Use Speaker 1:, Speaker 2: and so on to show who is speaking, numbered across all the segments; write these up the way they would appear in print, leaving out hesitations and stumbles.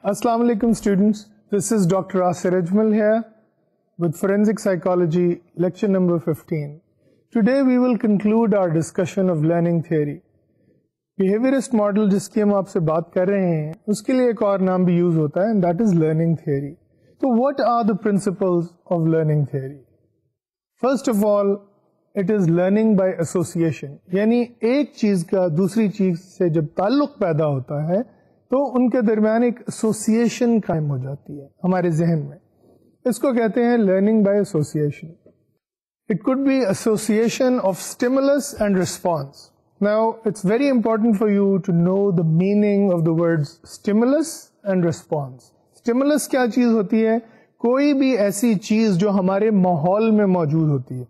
Speaker 1: Assalamu alaikum students, this is Dr. Asir Ajmal here with Forensic Psychology lecture number 15. Today we will conclude our discussion of learning theory. Behaviorist model जिसकी हम आपसे बात कर रहे हैं उसके लिए एक और नाम भी यूज होता है and that is learning theory. So what are the principles of learning theory? First of all, it is learning by association. यानी एक चीज का दूसरी चीज से जब ताल्लुक पैदा होता है तो उनके दरमियान एक एसोसिएशन कायम हो जाती है हमारे जहन में. इसको कहते हैं learning by association. It could be association of stimulus and response. Now it's very important for you to know the meaning of the words stimulus and response. Stimulus क्या चीज होती है? कोई भी ऐसी चीज जो हमारे माहौल में मौजूद होती है.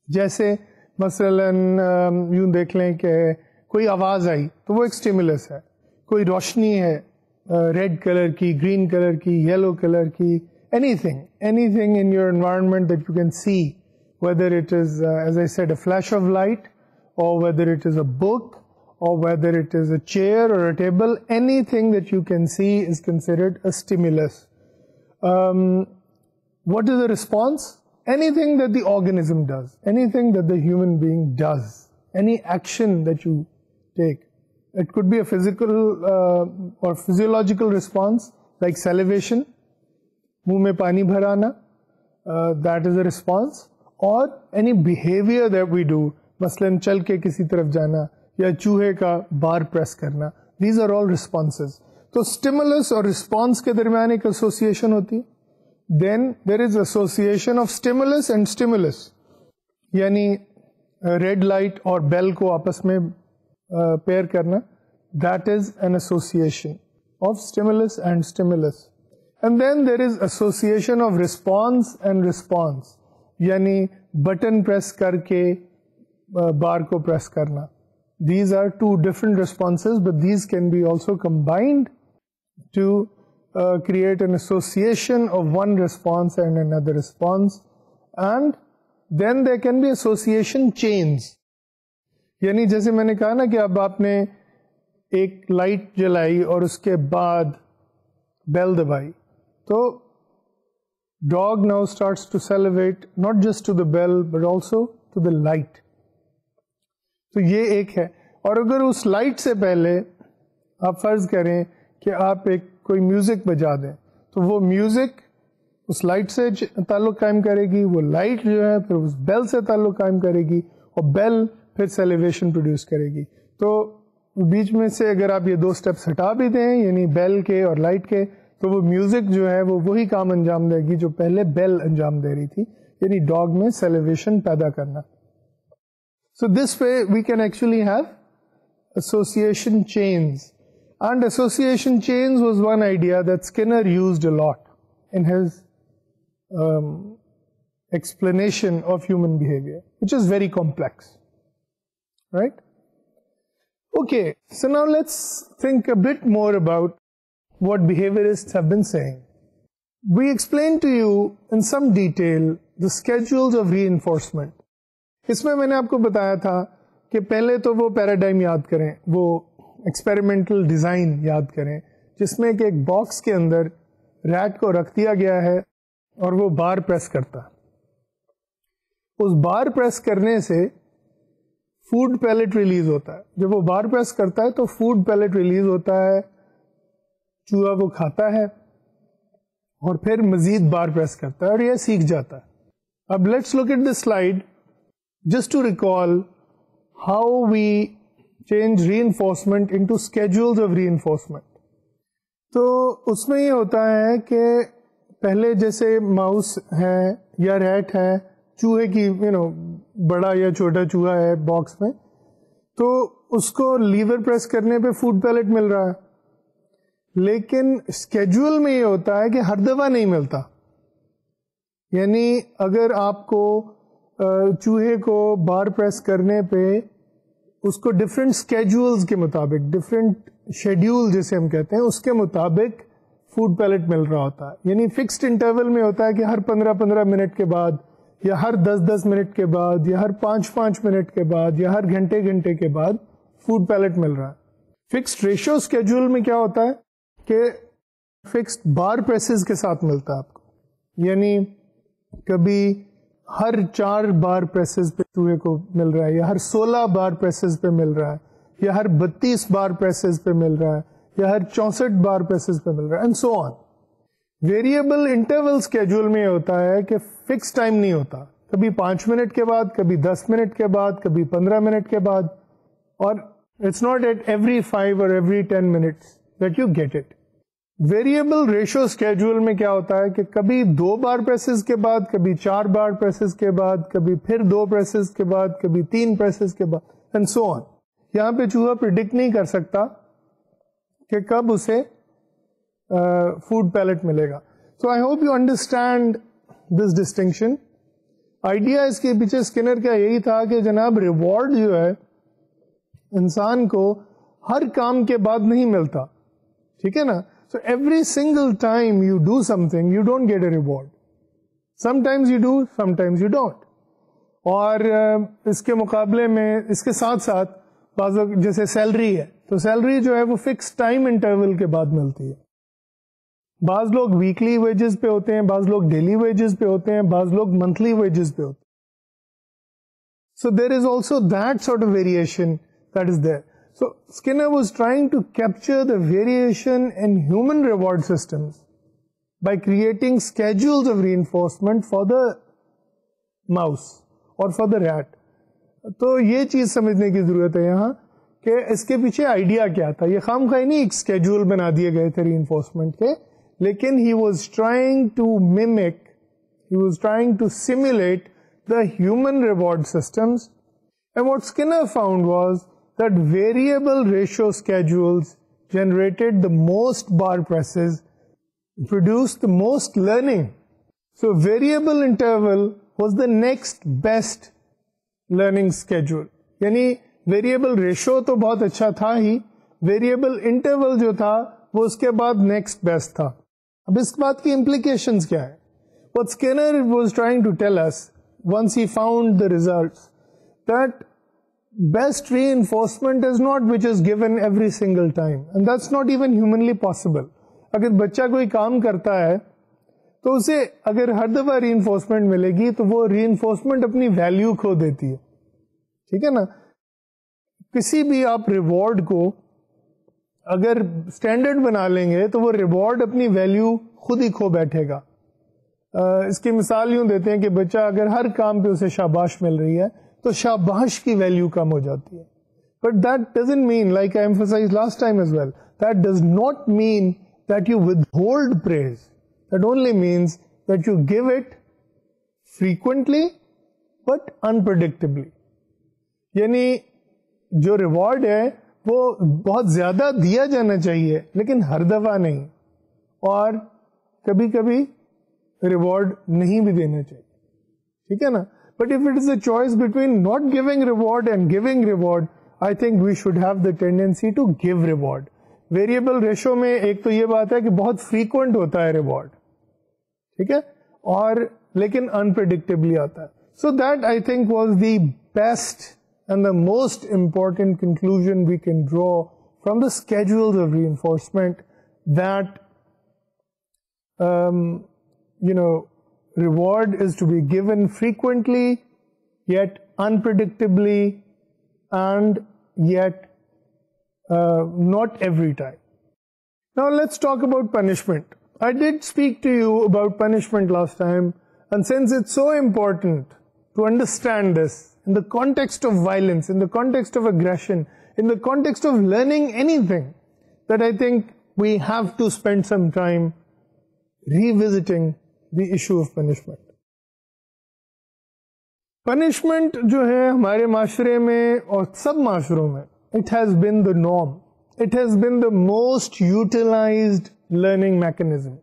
Speaker 1: जैसे मसलन यूं देख लें कि कोई आवाज आई तो वो एक स्टिमुलस है. कोई रोशनी है रेड कलर की, ग्रीन कलर की, येलो कलर की, anything in your environment that you can see, whether it is as I said a flash of light, or whether it is a book, or whether it is a chair or a table, anything that you can see is considered a stimulus. What is the response? Anything that the organism does, anything that the human being does, any action that you take. It could be a physical or physiological response like salivation, मुंह में पानी भर आना, that is a response. Or any behavior that we do, मसलन चल के किसी तरफ जाना या चूहे का बार प्रेस करना. These are all responses. तो stimulus और response के दरमियान एक association होती है. Then there is association of stimulus and stimulus. यानी रेड लाइट और बेल को आपस में पेयर करना. That is an association of stimulus and stimulus. And then there is association of response and response. यानी बटन प्रेस करके बार को press करना. These are two different responses, but these can be also combined to create an association of one response and another response. And then there can be association chains. यानी जैसे मैंने कहा ना कि अब आपने एक लाइट जलाई और उसके बाद बेल दबाई तो dog now starts to salivate not just to the bell but also to the light. तो ये एक है. और अगर उस लाइट से पहले आप फर्ज करें कि आप एक कोई म्यूजिक बजा दें तो वो म्यूजिक उस लाइट से ताल्लुक कायम करेगी, वो लाइट जो है फिर उस बेल से ताल्लुक कायम करेगी और बेल फिर सेलिवेशन प्रोड्यूस करेगी. तो बीच में से अगर आप ये दो स्टेप्स हटा भी दें यानी बेल के और लाइट के तो वो म्यूजिक जो है वो वही काम अंजाम देगी जो पहले बेल अंजाम दे रही थी, यानी डॉग में सेलिवेशन पैदा करना. So this way we can actually have association chains. And association chains was one idea that Skinner used a lot in his explanation of human behavior, which is very complex, right? Okay, so now let's think a bit more about what behaviorists have been saying. We explained to you in some detail the schedules of reinforcement. इसमें मैंने आपको बताया था कि पहले तो वो paradigm याद करें, वो एक्सपेरिमेंटल डिजाइन याद करें जिसमें कि एक बॉक्स के अंदर रैट को रख दिया गया है और वो बार प्रेस करता है. उस बार प्रेस करने से फूड पैलेट रिलीज होता है. जब वो बार प्रेस करता है तो फूड पैलेट रिलीज होता है, चूहा वो खाता है और फिर मजीद बार प्रेस करता है और यह सीख जाता है. अब let's look at this slide just to recall how we change reinforcement into schedules of reinforcement. तो उसमें ये होता है कि पहले जैसे माउस है या रैट है, चूहे की बड़ा या छोटा चूहा है बॉक्स में, तो उसको लीवर प्रेस करने पे फूड पैलेट मिल रहा है. लेकिन स्केड्यूल में ये होता है कि हर दफा नहीं मिलता. यानी अगर आपको चूहे को बार प्रेस करने पे उसको डिफरेंट स्केड्यूल्स के मुताबिक, डिफरेंट शेड्यूल जिसे हम कहते हैं उसके मुताबिक फूड पैलेट मिल रहा होता है. यानी फिक्स्ड इंटरवल में होता है कि हर 15-15 मिनट के बाद या हर 10-10 मिनट के बाद या हर 5-5 मिनट के बाद या हर घंटे के बाद फूड पैलेट मिल रहा है. फिक्स्ड रेशियो स्केड्यूल में क्या होता है कि फिक्स्ड बार प्रेसेस के साथ मिलता है आपको, यानी कभी हर 4 बार प्रेसेस पे चूहे को मिल रहा है, या हर 16 बार प्रेसेस पे मिल रहा है, या हर 32 बार प्रेसेस पे मिल रहा है, या हर 64 बार प्रेसेस पे मिल रहा है, and so on. Variable interval schedule में होता है कि फिक्स टाइम नहीं होता, कभी 5 मिनट के बाद, कभी 10 मिनट के बाद, कभी 15 मिनट के बाद, और इट्स नॉट एट एवरी 5 और every 10 minutes that you get it. Variable ratio schedule में क्या होता है कि कभी 2 बार प्रेसेस के बाद, कभी 4 बार प्रेसेस के बाद, कभी फिर 2 प्रेसेस के बाद, कभी 3 प्रेसेस के बाद, एंड सो ऑन. यहां पे चूहा प्रिडिक्ट नहीं कर सकता कि कब उसे फूड पैलेट मिलेगा. So I hope you understand this distinction. Idea इसके पीछे स्किनर का यही था कि जनाब रिवॉर्ड जो है इंसान को हर काम के बाद नहीं मिलता, ठीक है ना. So every single time you do something you don't get a reward. Sometimes you do, sometimes you don't. और इसके मुकाबले में इसके साथ साथ बाज़ जैसे सैलरी है, तो सैलरी जो है वो फिक्स टाइम इंटरवल के बाद मिलती है. बाज लोग वीकली वेजेस पे होते हैं, बाज लोग डेली वेजेस पे होते हैं, बाज लोग मंथली वेजेस पे होते हैं. So there is also that sort of variation that is there. So Skinner was trying to capture the variation in human reward systems by creating schedules of reinforcement for the mouse और for the rat. तो ये चीज समझने की जरूरत है यहाँ कि इसके पीछे आइडिया क्या था. ये खामखाई नहीं एक स्केड्यूल बना दिए गए थे रीइंफोर्समेंट के, लेकिन he was trying to mimic, he was trying to simulate the human reward systems. And what Skinner found was that variable ratio schedules generated the most bar presses, produced the most learning. So variable interval was the next best learning schedule. यानी variable ratio तो बहुत अच्छा था ही, variable interval जो था वो उसके बाद next best था. अब इस बात की implications क्या है? What Skinner was trying to tell us once he found the results that best reinforcement is not which is given every single time, and that's not even humanly possible. अगर बच्चा कोई काम करता है तो उसे अगर हर दफा reinforcement मिलेगी तो वो reinforcement अपनी वैल्यू खो देती है, ठीक है ना. किसी भी आप रिवॉर्ड को अगर स्टैंडर्ड बना लेंगे तो वो रिवॉर्ड अपनी वैल्यू खुद ही खो बैठेगा. इसकी मिसाल यूं देते हैं कि बच्चा अगर हर काम पे उसे शाबाश मिल रही है तो शाबाश की वैल्यू कम हो जाती है. But that doesn't mean, like I emphasized last time as well, that does not mean that you withhold praise. That only means that you give it frequently but unpredictably. यानी जो रिवॉर्ड है वो बहुत ज्यादा दिया जाना चाहिए लेकिन हर दफा नहीं, और कभी कभी रिवॉर्ड नहीं भी देना चाहिए, ठीक है ना. But if it is a choice between not giving reward and giving reward, I think we should have the tendency to give reward. Variable ratio में एक तो ये बात है कि बहुत फ्रीक्वेंट होता है रिवॉर्ड, ठीक है, और लेकिन अनप्रेडिक्टेबली आता है. So that I think was the best and the most important conclusion we can draw from the schedules of reinforcement, that reward is to be given frequently yet unpredictably and yet not every time. Now let's talk about punishment. I did speak to you about punishment last time, and since it's so important to understand this in the context of violence, in the context of aggression, in the context of learning anything, that I think we have to spend some time revisiting the issue of punishment. Punishment जो है हमारे माशरे में और सब माशरों में, it has been the norm. It has been the most utilized learning mechanism,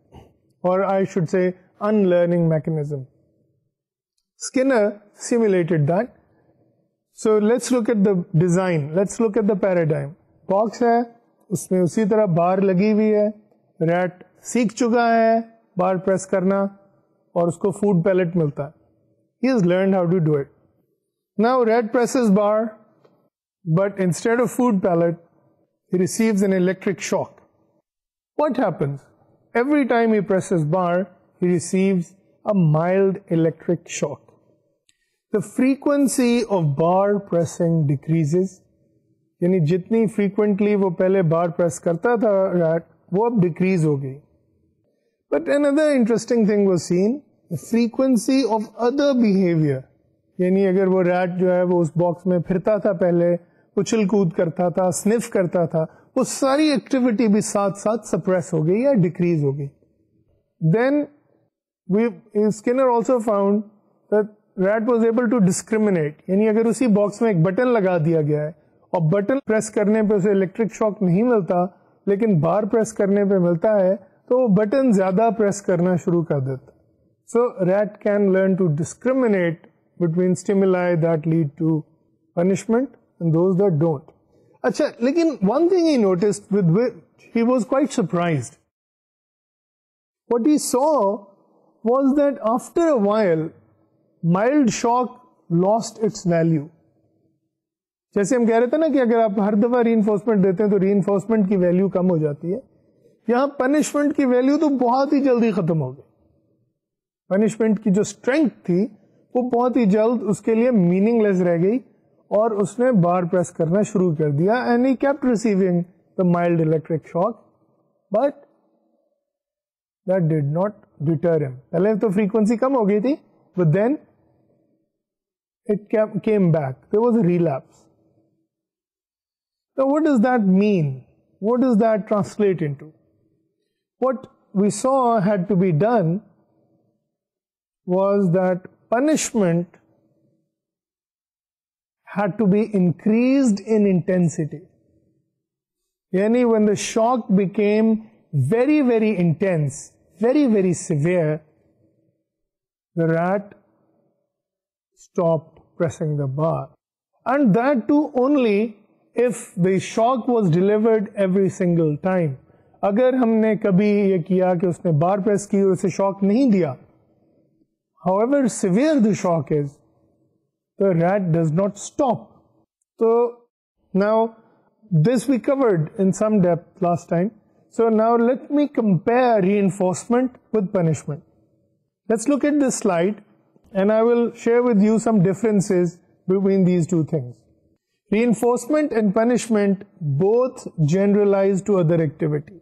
Speaker 1: or I should say unlearning mechanism. Skinner simulated that. So let's look at the design, let's look at the paradigm. Box है, उसमें उसी तरह बार लगी हुई है, rat सीख चुका है बार प्रेस करना और उसको फूड पैलेट मिलता है. He has learned how to do it. Now rat presses bar, but instead of food pellet, he receives an electric shock. What happens? every time he presses bar, he receives a mild electric shock. The frequency of bar pressing decreases. यानी जितनी frequently वो पहले bar press करता था rat, वो अब decrease हो गई. But another interesting thing was seen, the frequency of other behavior. यानी अगर वो rat जो है वो उस बॉक्स में फिरता था पहले, उछल कूद करता था, स्निफ करता था, वो सारी एक्टिविटी भी साथ साथ सप्रेस हो गई या डिक्रीज हो गई. Then Skinner also found that rat was able to discriminate. यानी अगर उसी बॉक्स में एक बटन लगा दिया गया है और बटन प्रेस करने पे उसे इलेक्ट्रिक शॉक नहीं मिलता लेकिन बार प्रेस करने पे मिलता है तो वो बटन ज्यादा प्रेस करना शुरू कर देता. So rat can learn to discriminate between stimuli that lead to punishment and those that don't. अच्छा, लेकिन one thing he noticed with which he was quite surprised. What he saw was that after a while mild shock lost its value. जैसे हम कह रहे थे ना कि अगर आप हर दफा रीइंफोर्समेंट देते हैं तो रीइंफोर्समेंट की वैल्यू कम हो जाती है, यहां पनिशमेंट की वैल्यू तो बहुत ही जल्दी खत्म हो गई. पनिशमेंट की जो स्ट्रेंथ थी वो बहुत ही जल्द उसके लिए मीनिंगलेस रह गई और उसने बार प्रेस करना शुरू कर दिया. And he kept receiving the mild electric shock but that did not deter him. पहले तो फ्रीक्वेंसी कम हो गई थी but then it came back. There was a relapse. Now what does that mean? What does that translate into? What we saw had to be done was that punishment had to be increased in intensity. Yani when the shock became very, very intense, very, very severe, the rat stopped pressing the bar. And that too only if the shock was delivered every single time. अगर हमने कभी ये किया कि उसने बार press की और उसे शॉक नहीं दिया, however severe the shock is, the rat does not stop. So now this we covered in some depth last time. So now let me compare reinforcement with punishment. Let's look at this slide and I will share with you some differences between these two things. Reinforcement and punishment both generalize to other activity.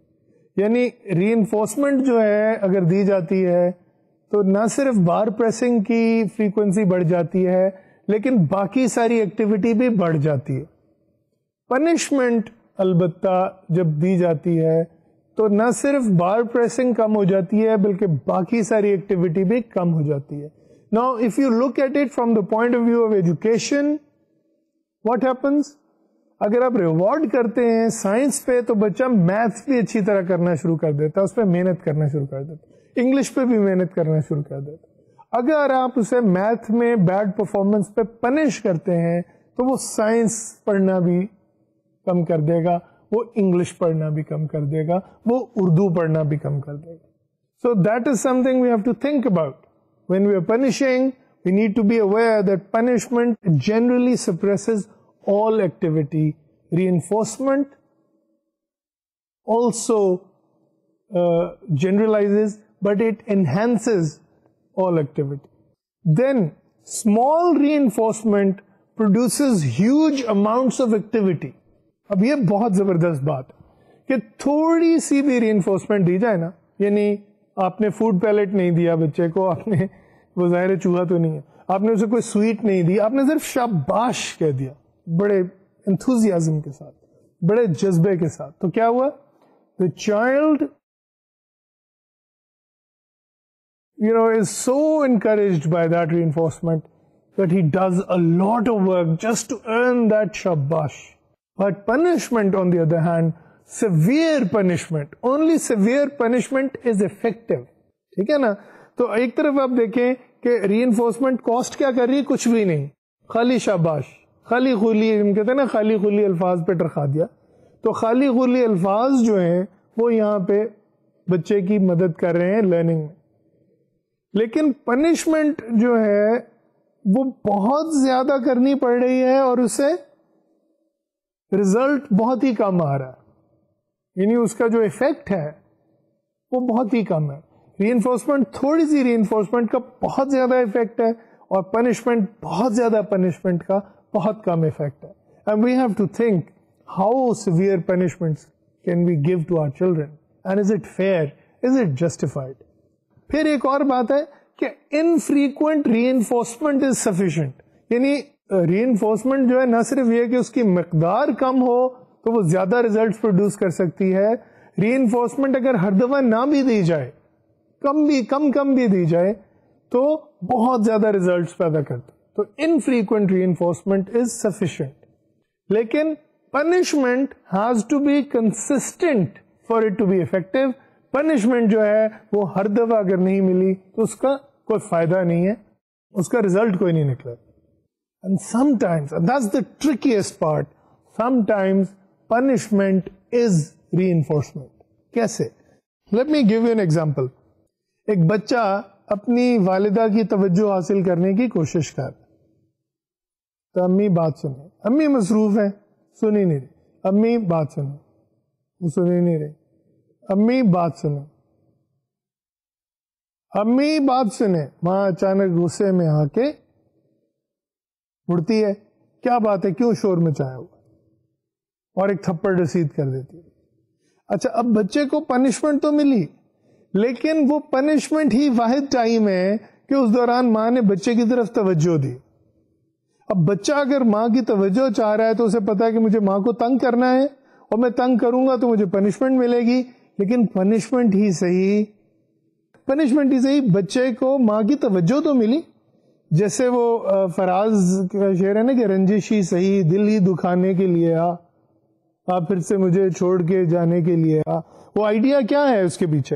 Speaker 1: यानी reinforcement जो है अगर दी जाती है तो ना सिर्फ बार pressing की फ्रीक्वेंसी बढ़ जाती है लेकिन बाकी सारी एक्टिविटी भी बढ़ जाती है. पनिशमेंट अलबत्ता जब दी जाती है तो ना सिर्फ बार प्रेसिंग कम हो जाती है बल्कि बाकी सारी एक्टिविटी भी कम हो जाती है. Now, if you look at it from the point of view of education, what happens? अगर आप रिवॉर्ड करते हैं साइंस पे तो बच्चा मैथ्स भी अच्छी तरह करना शुरू कर देता है, उस पर मेहनत करना शुरू कर देता है, इंग्लिश पे भी मेहनत करना शुरू कर देता है. अगर आप उसे मैथ में बैड परफॉर्मेंस पे पनिश करते हैं तो वो साइंस पढ़ना भी कम कर देगा, वो इंग्लिश पढ़ना भी कम कर देगा, वो उर्दू पढ़ना भी कम कर देगा. So that is something we have to think about. When we are punishing, we need to be aware that punishment generally suppresses all activity. Reinforcement also generalizes, but it enhances all activity. Then, small reinforcement produces huge amounts of activity. अब ये बहुत जबरदस्त बात है कि थोड़ी सी भी reinforcement दी जाए ना, यानी आपने फूड पैलेट नहीं दिया बच्चे को, आपने वो ज़ाहिर चूहा तो नहीं है, आपने उसे कोई स्वीट नहीं दी, आपने सिर्फ शाबाश कह दिया बड़े एंथुजियाज्म के साथ, बड़े जज्बे के साथ, तो क्या हुआ? The child is so encouraged by that reinforcement that he does a lot of work just to earn that shabash. But punishment, on the other hand, severe punishment, only severe punishment is effective. ठीक है ना? तो एक तरफ आप देखें कि reinforcement cost क्या कर रही है? कुछ भी नहीं, खाली शाबाश, खाली खुली, हम कहते हैं ना खाली खुली अल्फाज पे टरखा दिया. तो खाली खुली अल्फाज जो हैं वो यहाँ पे बच्चे की मदद कर रहे हैं लर्निंग में. लेकिन पनिशमेंट जो है वो बहुत ज्यादा करनी पड़ रही है और उससे रिजल्ट बहुत ही कम आ रहा है. यानी उसका जो इफेक्ट है वो बहुत ही कम है. रीइंफोर्समेंट, थोड़ी सी रीइंफोर्समेंट का बहुत ज्यादा इफेक्ट है, और पनिशमेंट, बहुत ज्यादा पनिशमेंट का बहुत कम इफेक्ट है. And we have to think how severe punishments can we give to our children, and is it fair, is it justified. फिर एक और बात है कि इनफ्रीक्वेंट रीइंफोर्समेंट इज सफिशिएंट. यानी रीइंफोर्समेंट जो है न सिर्फ ये कि उसकी मकदार कम हो तो वो ज्यादा रिजल्ट्स प्रोड्यूस कर सकती है, रीइंफोर्समेंट अगर हर दफा ना भी दी जाए, कम भी दी जाए, तो बहुत ज्यादा रिजल्ट्स पैदा करते. तो इनफ्रीक्वेंट रीइंफोर्समेंट इज सफिशिएंट. लेकिन punishment has to be consistent for it to be effective. Punishment जो है वो हर दफा अगर नहीं मिली तो उसका कोई फायदा नहीं है, उसका रिजल्ट कोई नहीं निकला. And sometimes, that's the ट्रिकीएस्ट part, sometimes punishment is reinforcement. कैसे? Let me give you an example. एक बच्चा अपनी वालिदा की तवज्जो हासिल करने की कोशिश कर, तो अम्मी बात सुने, अम्मी मसरूफ है, सुन ही नहीं रही, अम्मी बात सुने, वो सुन ही नहीं रही, अम्मी बात सुने, अम्मी बात सुने, माँ अचानक गुस्से में आके उड़ती है, क्या बात है, क्यों शोर मचाया हुआ, और एक थप्पड़ रसीद कर देती है. अच्छा, अब बच्चे को पनिशमेंट तो मिली, लेकिन वो पनिशमेंट ही वाहिद टाइम है कि उस दौरान माँ ने बच्चे की तरफ तवज्जो दी. अब बच्चा अगर माँ की तवज्जो चाह रहा है तो उसे पता है कि मुझे माँ को तंग करना है, और मैं तंग करूंगा तो मुझे पनिशमेंट मिलेगी. लेकिन पनिशमेंट ही सही, बच्चे को माँ की तवज्जो तो मिली. जैसे वो फराज का शेर है ना कि रंजिश ही सही, दिल ही दुखाने के लिए आ, आप फिर से मुझे छोड़ के जाने के लिए आ. वो आइडिया क्या है उसके पीछे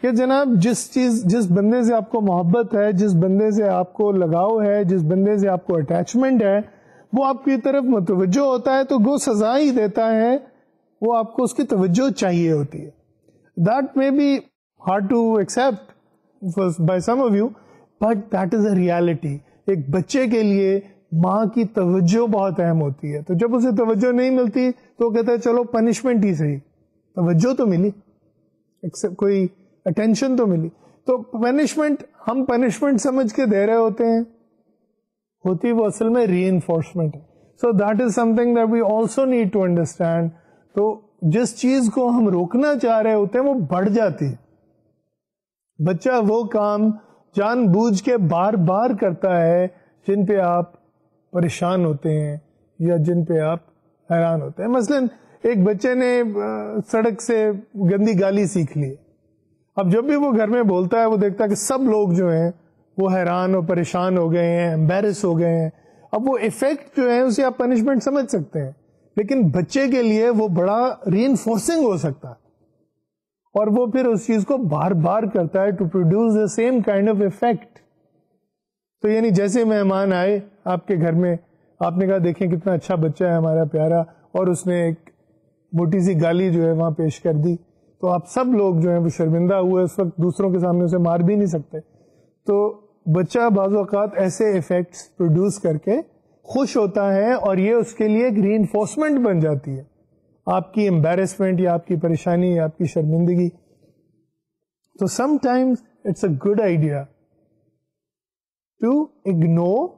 Speaker 1: कि जनाब जिस बंदे से आपको मोहब्बत है, जिस बंदे से आपको लगाव है, जिस बंदे से आपको अटैचमेंट है, वो आपकी तरफ मुतवज्जो होता है तो वो सजा ही देता है, वो आपको उसकी तवज्जो चाहिए होती है. That may be hard to accept by some of you, but that is a reality. एक बच्चे के लिए माँ की तवज्जो बहुत अहम होती है. तो जब उसे तवज्जो नहीं मिलती तो वो कहता है चलो पनिशमेंट ही सही, तवज्जो तो मिली, कोई अटेंशन तो मिली. तो पनिशमेंट हम पनिशमेंट समझ के दे रहे होते हैं, होती वो असल में रीइंफोर्समेंट है. So that is something that we also need to understand. तो जिस चीज को हम रोकना चाह रहे होते हैं वो बढ़ जाती है. बच्चा वो काम जानबूझ के बार बार करता है जिन पे आप परेशान होते हैं या जिन पे आप हैरान होते हैं. मसलन एक बच्चे ने सड़क से गंदी गाली सीख ली. अब जब भी वो घर में बोलता है वो देखता है कि सब लोग जो हैं वो हैरान और परेशान हो गए हैं, एम्बैरेस हो गए हैं. अब वो इफेक्ट जो है उसे आप पनिशमेंट समझ सकते हैं, लेकिन बच्चे के लिए वो बड़ा रीइंफोर्सिंग हो सकता है, और वो फिर उस चीज को बार बार करता है to produce the same kind of effect. तो यानी जैसे मेहमान आए आपके घर में, आपने कहा देखें कितना अच्छा बच्चा है हमारा प्यारा, और उसने एक मोटी सी गाली जो है वहां पेश कर दी, तो आप सब लोग जो है वो शर्मिंदा हुए. उस वक्त दूसरों के सामने उसे मार भी नहीं सकते. तो बच्चा बाज़ औक़ात ऐसे इफेक्ट्स प्रोड्यूस करके खुश होता है, और ये उसके लिए एक रीइंफोर्समेंट बन जाती है, आपकी एम्बैरेसमेंट या आपकी परेशानी या आपकी शर्मिंदगी. तो sometimes it's a good idea to ignore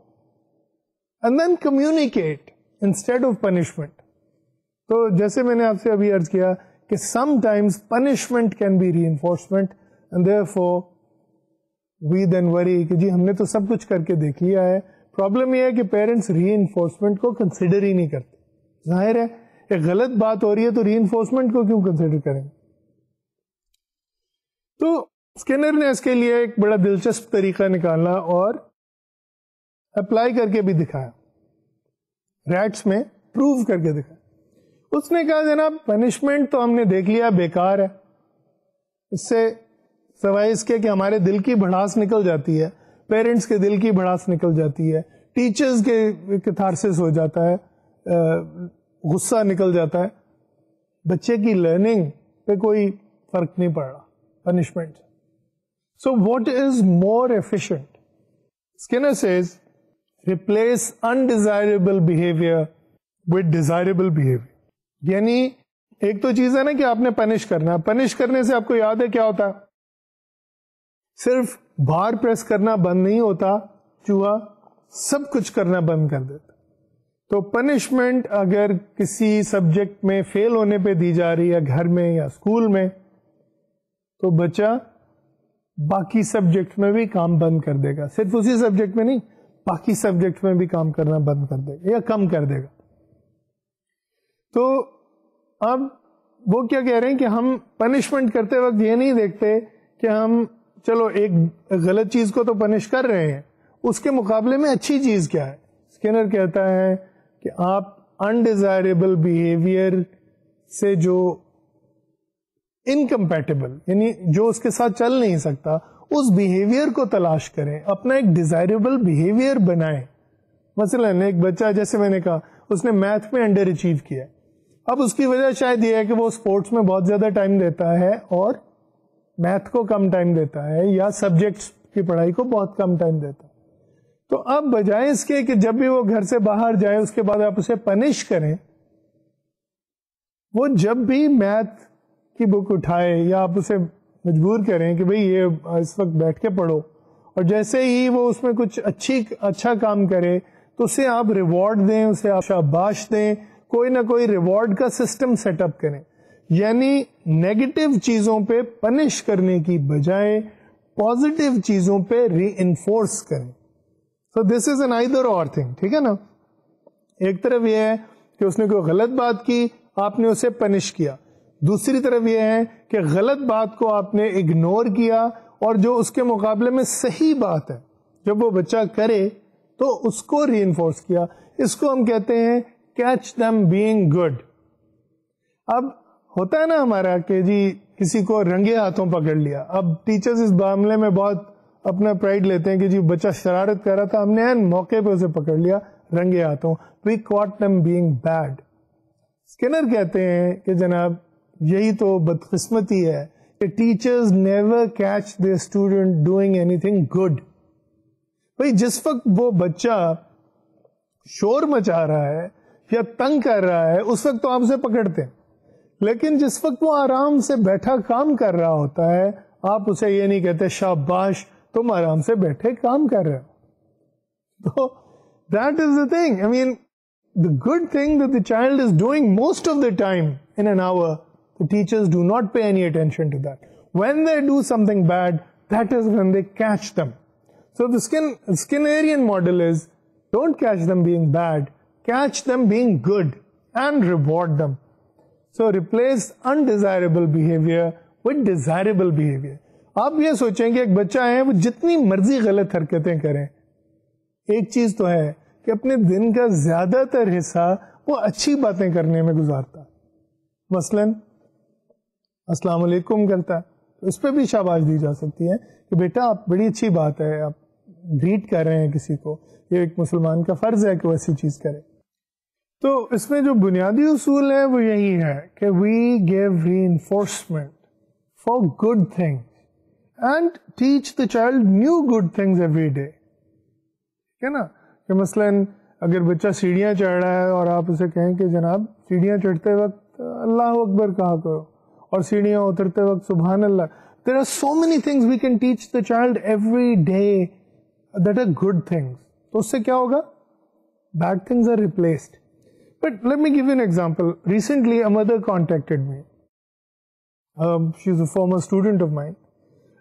Speaker 1: and then communicate instead of punishment. तो जैसे मैंने आपसे अभी अर्ज किया कि sometimes punishment can be reinforcement, and therefore we then worry कि जी हमने तो सब कुछ करके देख लिया है. प्रॉब्लम यह है कि पेरेंट्स रीइंफोर्समेंट को कंसिडर ही नहीं करते. जाहिर है एक गलत बात हो रही है तो रीइंफोर्समेंट को क्यों कंसिडर करेंगे. तो स्किनर ने इसके लिए एक बड़ा दिलचस्प तरीका निकाला और अप्लाई करके भी दिखाया, रैट्स में प्रूव करके दिखाया. उसने कहा जनाब पनिशमेंट तो हमने देख लिया बेकार है, इससे सवाए इसके कि हमारे दिल की भड़ास निकल जाती है, पेरेंट्स के दिल की भड़ास निकल जाती है, टीचर्स के कैथारसिस हो जाता है, गुस्सा निकल जाता है, बच्चे की लर्निंग पे कोई फर्क नहीं पड़ रहा punishment. So what is more efficient? Skinner says replace undesirable behavior with desirable behavior. यानी एक तो चीज है ना कि आपने पनिश करना, पनिश करने से आपको याद है क्या होता है? सिर्फ बार प्रेस करना बंद नहीं होता, चूहा सब कुछ करना बंद कर देता। तो पनिशमेंट अगर किसी सब्जेक्ट में फेल होने पे दी जा रही है घर में या स्कूल में, तो बच्चा बाकी सब्जेक्ट में भी काम बंद कर देगा, सिर्फ उसी सब्जेक्ट में नहीं, बाकी सब्जेक्ट में भी काम करना बंद कर देगा या कम कर देगा। तो अब वो क्या कह रहे हैं कि हम पनिशमेंट करते वक्त ये नहीं देखते कि हम चलो एक गलत चीज को तो पनिश कर रहे हैं, उसके मुकाबले में अच्छी चीज क्या है। स्किनर कहता है कि आप अनडिजायरेबल बिहेवियर से जो इनकम्पैटिबल यानी जो उसके साथ चल नहीं सकता, उस बिहेवियर को तलाश करें, अपना एक डिजायरेबल बिहेवियर बनाएं। मसलन एक बच्चा, जैसे मैंने कहा, उसने मैथ में अंडर अचीव किया, अब उसकी वजह शायद यह है कि वो स्पोर्ट्स में बहुत ज्यादा टाइम देता है और मैथ को कम टाइम देता है, या सब्जेक्ट्स की पढ़ाई को बहुत कम टाइम देता है। तो अब बजाय इसके कि जब भी वो घर से बाहर जाए उसके बाद आप उसे पनिश करें, वो जब भी मैथ की बुक उठाए या आप उसे मजबूर करें कि भाई ये इस वक्त बैठ के पढ़ो, और जैसे ही वो उसमें कुछ अच्छा काम करे तो उसे आप रिवॉर्ड दें, उसे आप शाबाश दें, कोई ना कोई रिवॉर्ड का सिस्टम सेटअप करें। यानी नेगेटिव चीजों पे पनिश करने की बजाय पॉजिटिव चीजों पे रीइंफोर्स करें। सो दिस इज एन आइदर और थिंग, ठीक है ना। एक तरफ यह है कि उसने कोई गलत बात की, आपने उसे पनिश किया, दूसरी तरफ यह है कि गलत बात को आपने इग्नोर किया और जो उसके मुकाबले में सही बात है जब वो बच्चा करे तो उसको रीइंफोर्स किया। इसको हम कहते हैं कैच देम बीइंग गुड। अब होता है ना हमारा कि जी किसी को रंगे हाथों पकड़ लिया, अब टीचर्स इस मामले में बहुत अपना प्राइड लेते हैं कि जी बच्चा शरारत कर रहा था, हमने एन मौके पे उसे पकड़ लिया रंगे हाथों, we caught them being bad. Skinner कहते हैं कि जनाब यही तो बदकिस्मती है कि teachers never catch the student doing anything good. भाई जिस वक्त वो बच्चा शोर मचा रहा है या तंग कर रहा है उस वक्त तो आप उसे पकड़ते हैं, लेकिन जिस वक्त वो आराम से बैठा काम कर रहा होता है आप उसे ये नहीं कहते शाबाश तुम आराम से बैठे काम कर रहे हो। तो that is the thing, I mean the good thing that the child is doing most of the time in an hour, the teachers do not pay any attention to that. When they do something bad, that is when they catch them. So the Skinnerian model is don't catch them being bad, catch them being good and reward them. So replace undesirable behavior with desirable behavior. आप ये सोचें कि एक बच्चा है वो जितनी मर्जी गलत हरकतें करें, एक चीज तो है कि अपने दिन का ज्यादातर हिस्सा वो अच्छी बातें करने में गुजारता है। मसलन अस्सलाम वालेकुम करता है, तो इस पर भी शाबाश दी जा सकती है कि बेटा आप बड़ी अच्छी बात है, आप ग्रीट कर रहे हैं किसी को, ये एक मुसलमान का फर्ज है कि वो ऐसी चीज करे। तो इसमें जो बुनियादी उसूल है वो यही है कि we give reinforcement for good things and teach the child new good things every day. ठीक है ना, कि मसलन अगर बच्चा सीढ़ियां चढ़ रहा है और आप उसे कहें कि जनाब सीढ़ियां चढ़ते वक्त अल्लाह अकबर कहा करो और सीढ़ियां उतरते वक्त सुभान अल्लाह। There are so many things we can teach the child every day that are good things. तो उससे क्या होगा, bad things are replaced. But let me give you an example. Recently a mother contacted me, she is a former student of mine,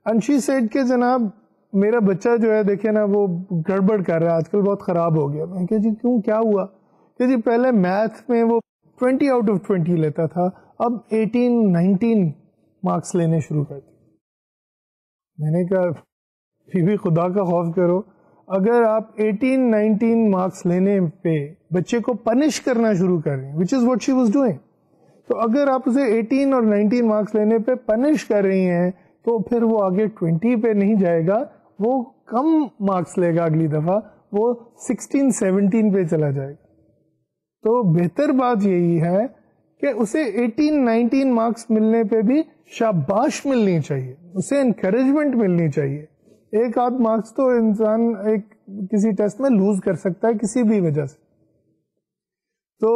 Speaker 1: and she said कि जनाब मेरा बच्चा जो है देखिए ना वो गड़बड़ कर रहा है आजकल, बहुत खराब हो गया। मैं कहा जी क्यों, क्या हुआ? कि जी पहले मैथ में वो 20 आउट ऑफ 20 लेता था, अब 18-19 मार्क्स लेने शुरू कर दिए। मैंने कहा फिर भी खुदा का खौफ करो, अगर आप 18-19 मार्क्स लेने पे बच्चे को पनिश करना शुरू कर रही हैं, which is what she was doing, तो अगर आप उसे 18 और 19 मार्क्स लेने पे पनिश कर रही हैं तो फिर वो आगे 20 पे नहीं जाएगा, वो कम मार्क्स लेगा, अगली दफा वो 16-17 पे चला जाएगा। तो बेहतर बात यही है कि उसे 18-19 मार्क्स मिलने पे भी शाबाश मिलनी चाहिए, उसे एनकरेजमेंट मिलनी चाहिए। एक आध मार्क्स तो इंसान एक किसी टेस्ट में लूज कर सकता है किसी भी वजह से। तो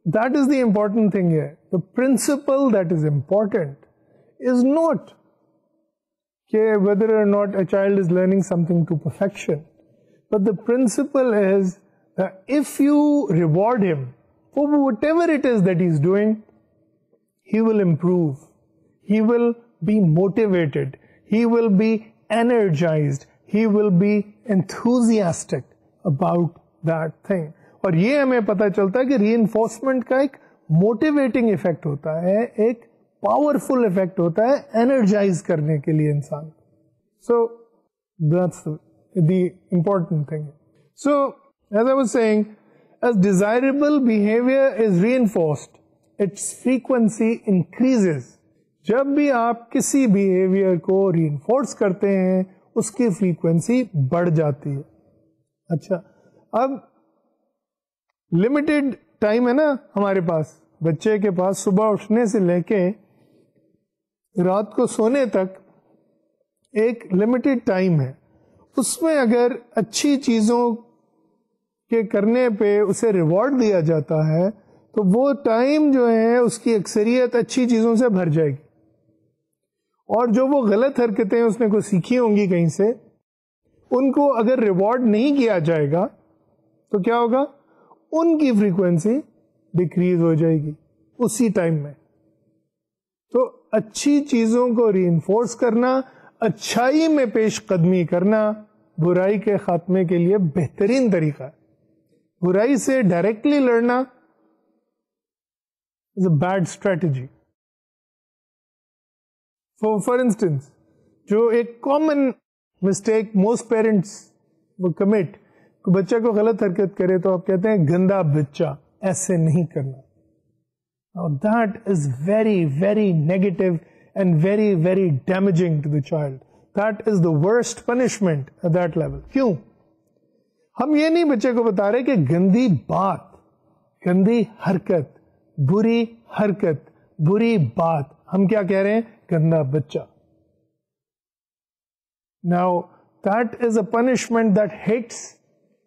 Speaker 1: that is the important thing here. The principle that is important is not whether or not a child is learning something to perfection, but the principle is that if you reward him for whatever it is that he's doing, he will improve, he will be motivated, he will be energized, he will be enthusiastic about that thing. और ये हमें पता चलता है कि reinforcement का एक motivating effect होता है, एक powerful effect होता है energize करने के लिए इंसान. So that's the important thing. So as I was saying, as desirable behavior is reinforced, its frequency increases. जब भी आप किसी behavior को reinforce करते हैं, उसकी frequency बढ़ जाती है. अच्छा, अब लिमिटेड टाइम है ना हमारे पास, बच्चे के पास सुबह उठने से लेके रात को सोने तक एक लिमिटेड टाइम है. उसमें अगर अच्छी चीजों के करने पे उसे रिवॉर्ड दिया जाता है तो वो टाइम जो है उसकी अक्सरियत अच्छी चीजों से भर जाएगी. और जो वो गलत हरकतें उसने को सीखी होंगी कहीं से, उनको अगर रिवॉर्ड नहीं किया जाएगा तो क्या होगा, उनकी फ्रीक्वेंसी डिक्रीज हो जाएगी उसी टाइम में. तो अच्छी चीजों को रीइंफोर्स करना, अच्छाई में पेश कदमी करना बुराई के खात्मे के लिए बेहतरीन तरीका है. बुराई से डायरेक्टली लड़ना is a bad strategy. For instance, जो एक कॉमन मिस्टेक मोस्ट पेरेंट्स वो कमिट, बच्चा को गलत हरकत करे तो आप कहते हैं गंदा बच्चा, ऐसे नहीं करना. Now that is very, very negative and very, very damaging to the child. That is the worst punishment at that level. क्यों? हम ये नहीं बच्चे को बता रहे कि गंदी बात, गंदी हरकत, बुरी बात, हम क्या कह रहे हैं, गंदा बच्चा. Now that is a punishment that hits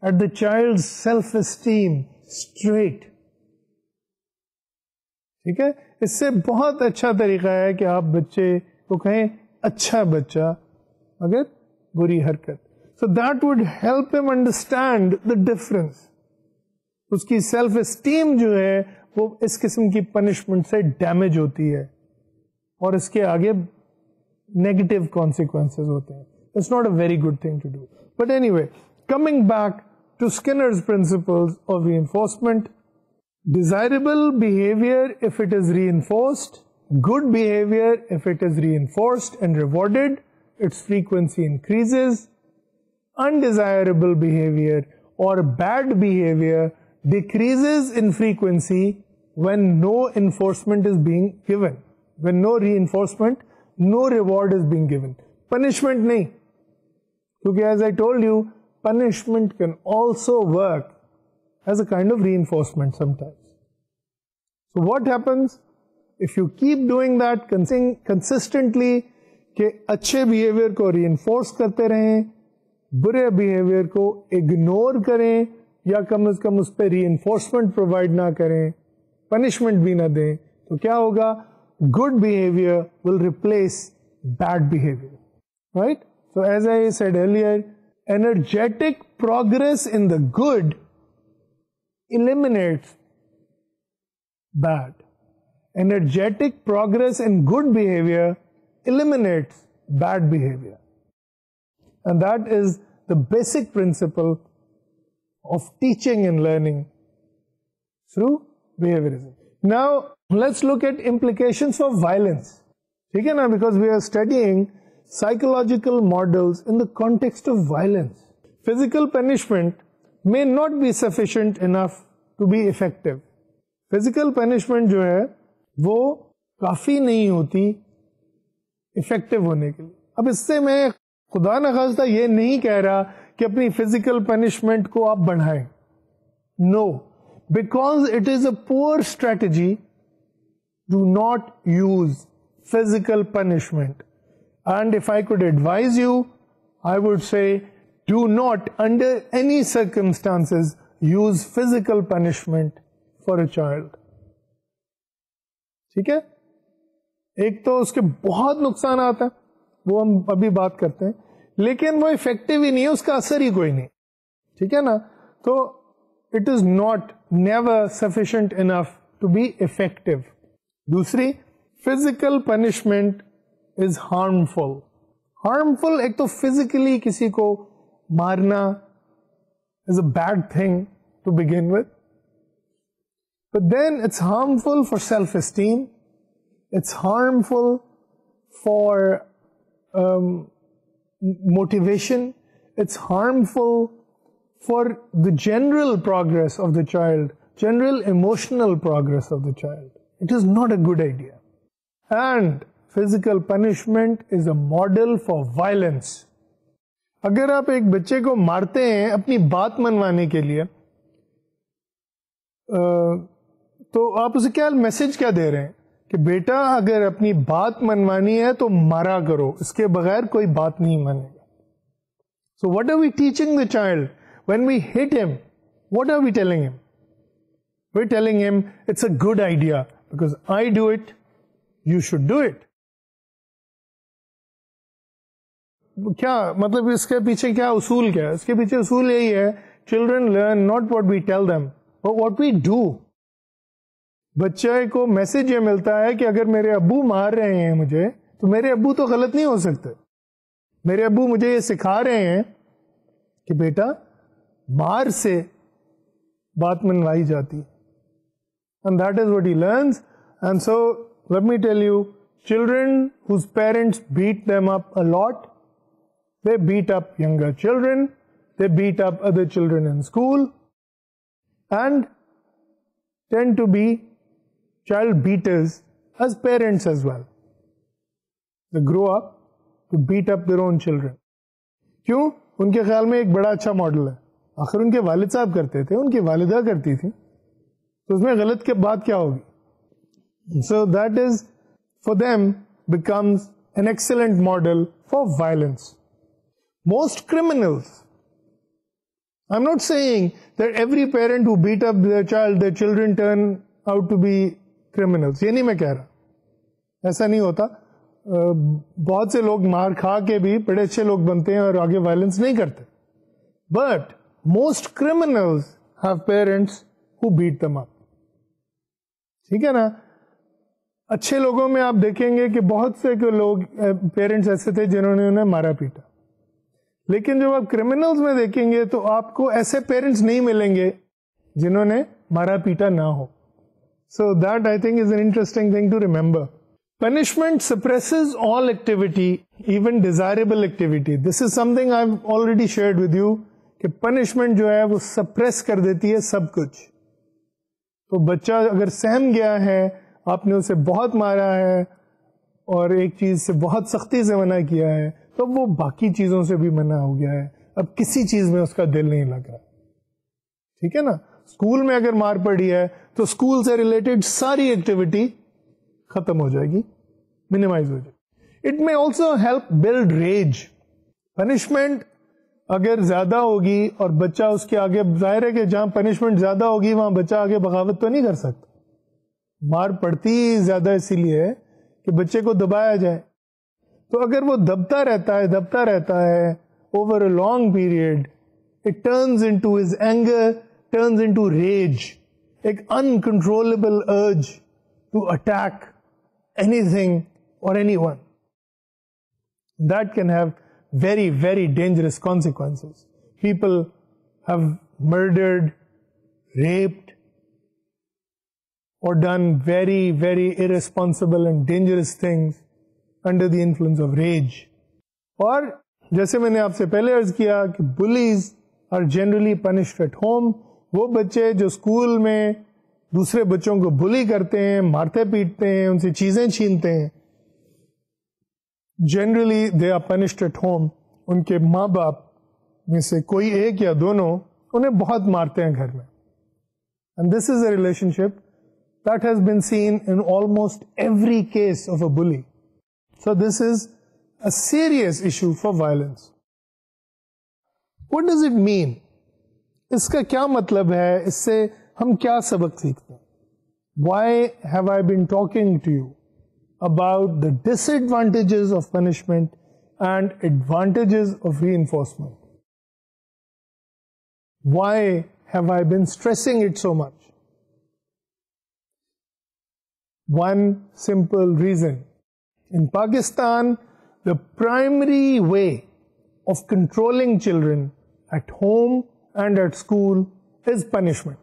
Speaker 1: at the child's self-esteem straight. ठीक है, इससे बहुत अच्छा तरीका है कि आप बच्चे को कहें अच्छा बच्चा मगर बुरी हरकत. So that would help him understand the difference. उसकी सेल्फ एस्टीम जो है वो इस किस्म की पनिशमेंट से डैमेज होती है और इसके आगे नेगेटिव कॉन्सिक्वेंसेस होते हैं. It's not a very good thing to do. But anyway, coming back to Skinner's principles of reinforcement, desirable behavior if it is reinforced, good behavior if it is reinforced and rewarded, its frequency increases. Undesirable behavior or bad behavior decreases in frequency when no enforcement is being given. When no reinforcement, no reward is being given. Punishment nahi. Because as I told you, punishment can also work as a kind of reinforcement sometimes. So what happens if you keep doing that consistently, कि अच्छे behavior को reinforce करते रहें, बुरे behaviour को ignore करें या कम से कम उस पर reinforcement प्रोवाइड ना करें, पनिशमेंट भी ना दें, तो क्या होगा, good behaviour will replace bad behaviour. Right? So as I said earlier, energetic progress in the good eliminates bad. Energetic progress in good behavior eliminates bad behavior. And that is the basic principle of teaching and learning through behaviorism. Now, let's look at implications of violence. ठीक है ना? Because we are studying psychological models in the context of violence. Physical punishment may not be sufficient enough to be effective. Physical punishment जो है वो काफी नहीं होती effective होने के लिए. अब इससे मैं खुदा न खास्ता ये नहीं कह रहा कि अपनी फिजिकल पनिशमेंट को आप बढ़ाएं. No, because it is a poor strategy, do not use physical punishment. And if I could advise you, I would say do not under any circumstances use physical punishment for a child. ठीक है, एक तो उसके बहुत नुकसान आता है, वो हम अभी बात करते हैं, लेकिन वो इफेक्टिव ही नहीं है, उसका असर ही कोई नहीं, ठीक है ना. तो it is not never sufficient enough to be effective. दूसरी, physical punishment is harmful. Harmful, एक तो फिजिकली किसी को मारना is a bad thing to begin with, but then it's harmful for self-esteem, it's harmful for motivation, it's harmful for the general progress of the child, general emotional progress of the child. It is not a good idea. And physical punishment is a model for violence. अगर आप एक बच्चे को मारते हैं अपनी बात मनवाने के लिए, तो आप उसे क्या मैसेज क्या दे रहे हैं कि बेटा अगर अपनी बात मनवानी है तो मारा करो, इसके बगैर कोई बात नहीं मानेगा. So what are we teaching the child when we hit him? What are we telling him? We are telling him it's a good idea because I do it, you should do it. क्या मतलब, इसके पीछे क्या उसूल क्या है? इसके पीछे उसूल यही है, children learn not what we tell them but what we do. बच्चे को मैसेज ये मिलता है कि अगर मेरे अब्बू मार रहे हैं मुझे, तो मेरे अब्बू तो गलत नहीं हो सकते. मेरे अब्बू मुझे ये सिखा रहे हैं कि बेटा मार से बात मनवाई जाती है. And that is what he learns. And so let me tell you, children whose parents beat them up a lot, they beat up younger children, they beat up other children in school, and tend to be child beaters as parents as well. They grow up to beat up their own children. क्यों? उनके ख्याल में एक बड़ा अच्छा model है. आखिर उनके वालिद साहब करते थे, उनकी वालिदा करती थी, तो उसमें गलत के बात क्या होगी? So that is for them becomes an excellent model for violence. Most criminals, I'm not saying that every parent who beat up their child, their children turn out to be criminals. ये नहीं मैं कह रहा, ऐसा नहीं होता. बहुत से लोग मार खा के भी बड़े अच्छे लोग बनते हैं और आगे वायलेंस नहीं करते. But most criminals have parents who beat them up. ठीक है ना? अच्छे लोगों में आप देखेंगे कि बहुत से लोग पेरेंट्स ऐसे थे जिन्होंने उन्हें मारा पीटा. लेकिन जब आप क्रिमिनल्स में देखेंगे तो आपको ऐसे पेरेंट्स नहीं मिलेंगे जिन्होंने मारा पीटा ना हो. So that I think is an interesting thing to remember. Punishment suppresses all activity, even desirable activity. This is something I have already shared with you कि पनिशमेंट जो है वो सप्रेस कर देती है सब कुछ. तो बच्चा अगर सहम गया है, आपने उसे बहुत मारा है और एक चीज से बहुत सख्ती से मना किया है, तो वो बाकी चीजों से भी मना हो गया है. अब किसी चीज में उसका दिल नहीं लग रहा. ठीक है ना? स्कूल में अगर मार पड़ी है तो स्कूल से रिलेटेड सारी एक्टिविटी खत्म हो जाएगी, मिनिमाइज हो जाएगी. It may also help build rage. Punishment अगर ज्यादा होगी और बच्चा उसके आगे, जाहिर है कि जहां पनिशमेंट ज्यादा होगी वहां बच्चा आगे बगावत तो नहीं कर सकता. मार पड़ती ज्यादा इसीलिए है कि बच्चे को दबाया जाए. तो अगर वो दबता रहता है over a long period, it turns into his anger, turns into rage, एक uncontrollable urge to attack anything और anyone. That can have very, very dangerous consequences. People have murdered, raped, or done very, very irresponsible and dangerous things under the influence of rage. और जैसे मैंने आपसे पहले अर्ज किया कि bullies are generally punished at home. वो बच्चे जो स्कूल में दूसरे बच्चों को बुली करते हैं, मारते पीटते हैं, उनसे चीजें छीनते हैं, generally they are punished at home. उनके माँ बाप में से कोई एक या दोनों उन्हें बहुत मारते हैं घर में. And this is a relationship that has been seen in almost every case of a bully. So this is a serious issue for violence. What does it mean? इसका क्या मतलब है? इससे हम क्या सबक सीखते हैं? why have I been talking to you about the disadvantages of punishment and advantages of reinforcement? Why have I been stressing it so much? One simple reason. In Pakistan, the primary way of controlling children at home and at school is punishment.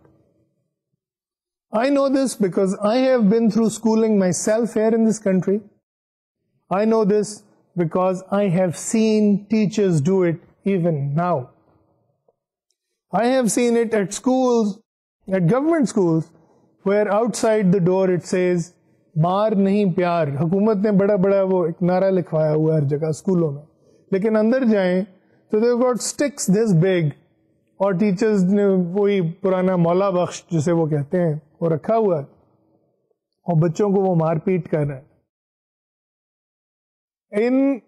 Speaker 1: I know this because I have been through schooling myself here in this country. I know this because I have seen teachers do it even now. I have seen it at schools, at government schools, where outside the door it says, मार नहीं प्यार. हुकूमत ने बड़ा बड़ा वो एक नारा लिखवाया हुआ हर जगह स्कूलों में, लेकिन अंदर जाएं तो they've got sticks this big, और टीचर्स ने वही पुराना मौला बख्श जिसे वो कहते हैं वो रखा हुआ है, और बच्चों को वो मारपीट कर रहे हैं. In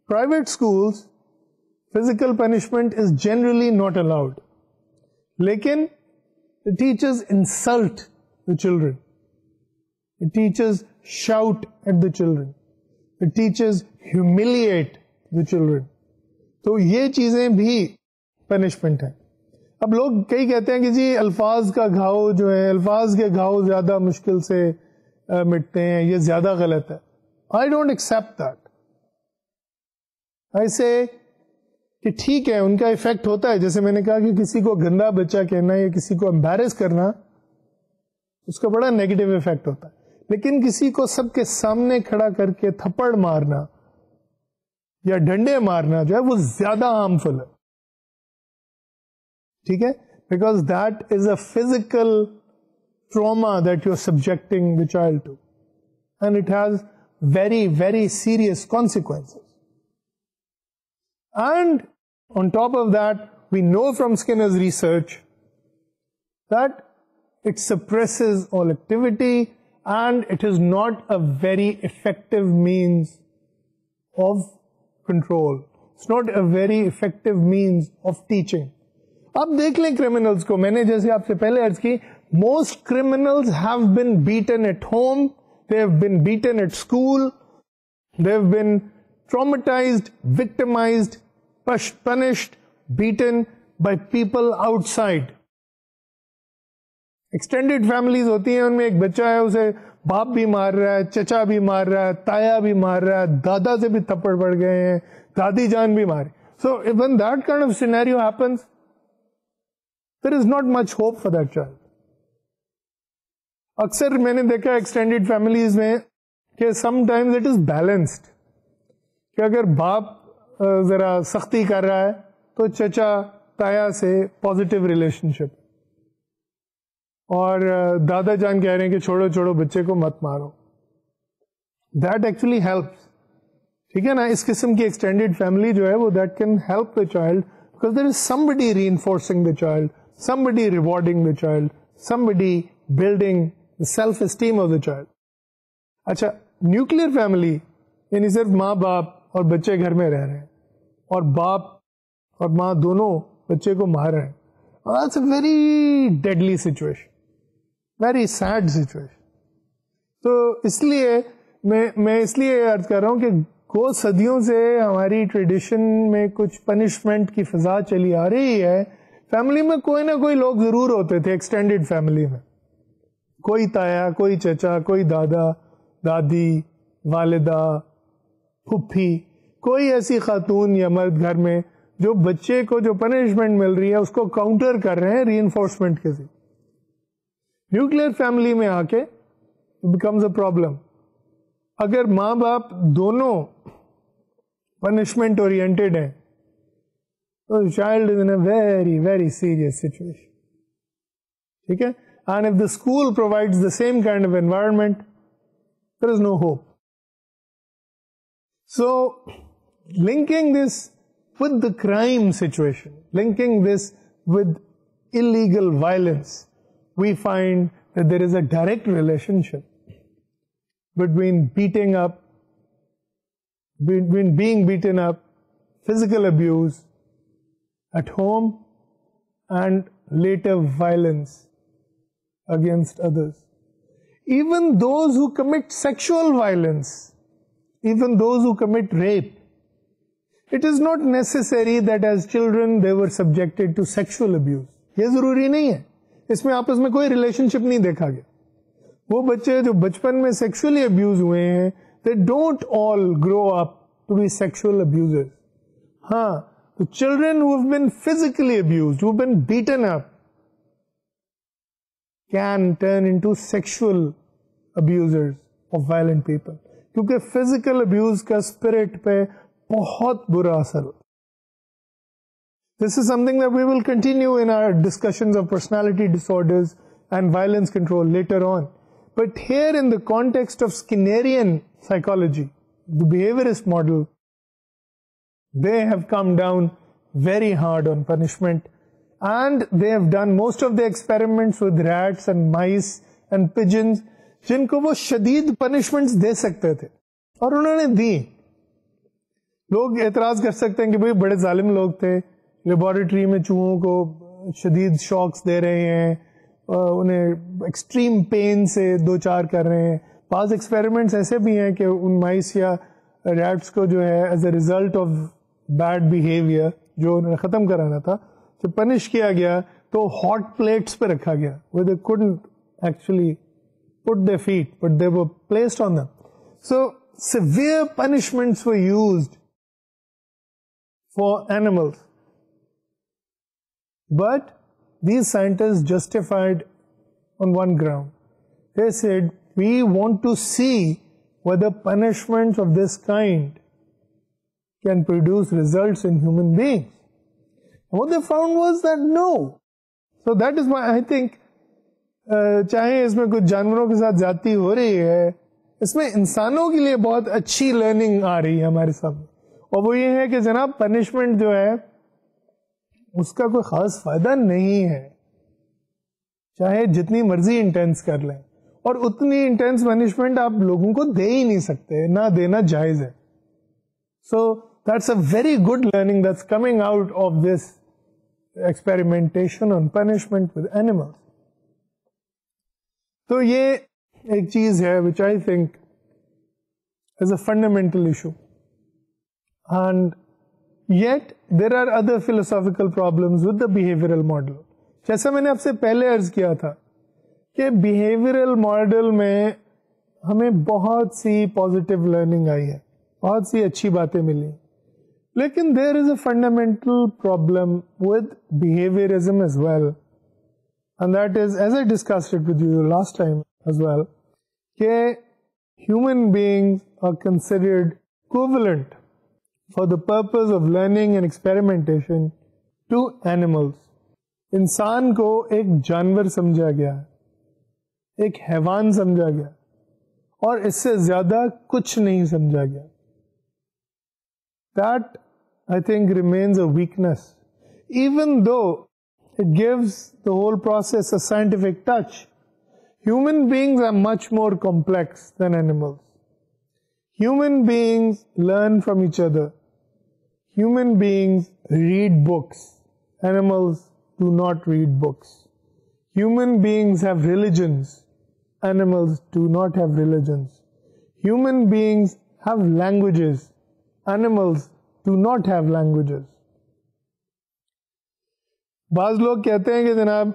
Speaker 1: private schools, physical punishment is generally not allowed. लेकिन the teachers insult the children. The teachers shout at the children. The teachers humiliate the children. तो ये चीजें भी punishment है. अब लोग कई कहते हैं कि जी अल्फाज का घाव जो है, अल्फाज के घाव ज्यादा मुश्किल से मिटते हैं, ये ज्यादा गलत है. I don't accept that. I say कि ठीक है, उनका इफेक्ट होता है. जैसे मैंने कहा कि किसी को गंदा बच्चा कहना या किसी को एम्बैरेस करना, उसका बड़ा नेगेटिव इफेक्ट होता है. लेकिन किसी को सबके सामने खड़ा करके थप्पड़ मारना या डंडे मारना जो है वो ज्यादा हार्मफुल है. ठीक है, because that is a physical trauma that you are subjecting the child to, and it has very, very serious consequences. And on top of that, we know from Skinner's research that it suppresses all activity and it is not a very effective means of control. It's not a very effective means of teaching. अब देख लें criminals को, मैंने जैसे आपसे पहले अर्ज की, most criminals have been beaten at home, they have been beaten at school, they have been traumatized, victimized, punished, beaten by people outside. Extended families होती हैं, उनमें एक बच्चा है, उसे बाप भी मार रहा है, चचा भी मार रहा है, ताया भी मार रहा है, दादा से भी थप्पड़ पड़ गए हैं, दादी जान भी मारी. So when that kind of scenario happens, there is not much hope for that child. अक्सर मैंने देखा एक्सटेंडेड फैमिलीज में कि समटाइम्स इट इज बैलेंस्ड, कि अगर बाप जरा सख्ती कर रहा है तो चचा ताया से पॉजिटिव रिलेशनशिप, और दादा जान कह रहे हैं कि छोड़ो छोड़ो बच्चे को मत मारो. That actually helps. ठीक है ना, इस किस्म की एक्सटेंडेड फैमिली जो है वो that can help the child, because there is somebody reinforcing the child, somebody rewarding the child, somebody building the self-esteem of the child. अच्छा, न्यूक्लियर फैमिली यानी सिर्फ माँ बाप और बच्चे घर में रह रहे हैं और बाप और माँ दोनों बच्चे को मार रहे हैं. That's a very deadly situation, very sad situation. तो इसलिए मैं इसलिए अर्ज कर रहा हूँ कि को सदियों से हमारी ट्रेडिशन में कुछ पनिशमेंट की फिजा चली आ रही है. फैमिली में कोई ना कोई लोग जरूर होते थे, एक्सटेंडेड फैमिली में कोई ताया, कोई चचा, कोई दादा दादी, वालिदा, फुफ्फी, कोई ऐसी खातून या मर्द घर में जो बच्चे को जो पनिशमेंट मिल रही है उसको काउंटर कर रहे हैं रीइंफोर्समेंट के जरिए. न्यूक्लियर फैमिली में आके बिकम्स अ प्रॉब्लम. अगर माँ बाप दोनों पनिशमेंट ओरिएंटेड हैं so the child is in a very, very serious situation. ठीक है? And if the school provides the same kind of environment, there is no hope. So, linking this with the crime situation, linking this with illegal violence, we find that there is a direct relationship between beating up, between being beaten up, physical abuse at home, and later violence against others. Even those who commit sexual violence, even those who commit rape, it is not necessary that as children they were subjected to sexual abuse. ये जरूरी नहीं है, इसमें आपस में कोई relationship नहीं देखा गया. वो बच्चे जो बचपन में सेक्सुअली अब्यूज हुए हैं, they don't all grow up to be sexual abusers. हाँ, the children who have been physically abused, who have been beaten up, can turn into sexual abusers of violent people. क्योंकि physical abuse का spirit पे बहुत बुरा असर होता है. This is something that we will continue in our discussions of personality disorders and violence control later on. But here in the context of Skinnerian psychology, the behaviorist model, they have come down very hard on punishment, and they have done most of the experiments with rats and mice and pigeons, जिनको वो शदीद punishments दे सकते थे, और उन्होंने दी. लोग एतराज कर सकते हैं कि भाई बड़े जालिम लोग थे, लेबोरेटरी में चूहों को शदीद शॉक्स दे रहे हैं, उन्हें एक्सट्रीम पेन से दो चार कर रहे हैं. पास एक्सपेरिमेंट्स ऐसे भी हैं कि उन माइस या रैट्स को जो है as a result of bad behaviour जो उन्हें ख़त्म कराना था, जब पनिश किया गया तो हॉट प्लेट्स पे रखा गया, where they couldn't actually put their feet but they were placed on them. So severe punishments were used for animals. But these scientists justified on one ground. They said, we want to see whether punishments of this kind can produce results in human beings. And what they found was that no. So that is why I think चाहे इसमें कुछ जानवरों के साथ जाती हो रही है, इसमें इंसानों के लिए बहुत अच्छी लर्निंग आ रही है हमारे सामने. और वो ये है कि जनाब पनिशमेंट जो है उसका कोई खास फायदा नहीं है, चाहे जितनी मर्जी इंटेंस कर लें, और उतनी इंटेंस पनिशमेंट आप लोगों को दे ही नहीं सकते, ना देना जायज है. So that's a very good learning that's coming out of this experimentation on punishment with animals. तो ये एक चीज है which I think is a fundamental issue. And Yet, there are other philosophical problems with the behavioral model. जैसा मैंने आपसे पहले अर्ज किया था कि behavioral model में हमें बहुत सी positive learning आई है, बहुत सी अच्छी बातें मिली, लेकिन there is a fundamental problem with behaviorism as well, and that is, as I discussed it with you last time as well, कि human beings are considered equivalent for the purpose of learning and experimentation to animals. इंसान को एक जानवर समझा गया, एक हैवान समझा गया, और इससे ज्यादा कुछ नहीं समझा गया. That I think remains a weakness, even though it gives the whole process a scientific touch. Human beings are much more complex than animals. Human beings learn from each other. Human beings read books. Animals do not read books. Human beings have religions. Animals do not have religions. Human beings have languages. Animals do not have languages. बाज लोग कहते हैं कि जनाब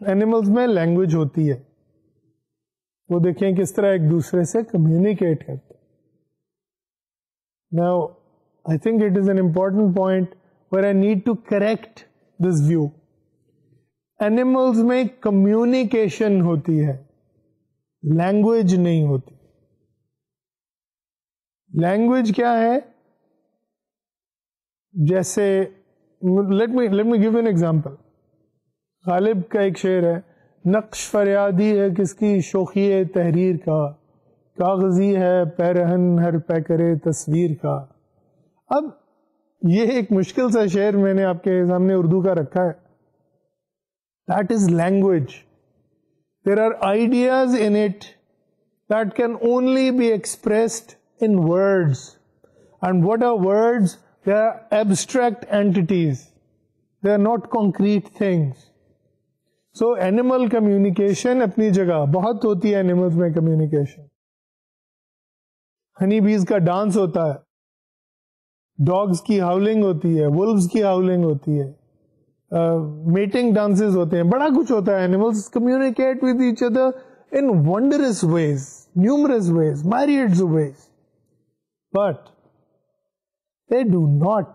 Speaker 1: animals में language होती है, वो देखें किस तरह एक दूसरे से कम्युनिकेट करते हैं. Now, I think it is an important point where I need to correct this view. Animals में communication होती है, language नहीं होती. Language क्या है? जैसे let me give you an example. Ghalib का एक शेर है, नक्श फरियादी है किसकी शोखी तहरीर का, कागजी है पैरहन हर पैकरे तस्वीर का. अब ये एक मुश्किल सा शेर मैंने आपके सामने उर्दू का रखा है. That is language. There are ideas in it that can only be expressed in words. And what are words? They are abstract entities. They are not concrete things. So animal communication अपनी जगह बहुत होती है animals में communication. Honey बीज का dance होता है, डॉग्स की हाउलिंग होती है, वुल्व्स की हाउलिंग होती है, मेटिंग डांसेस होते हैं, बड़ा कुछ होता है. Animals communicate with each other in wondrous ways, numerous ways, myriads of ways. But they do not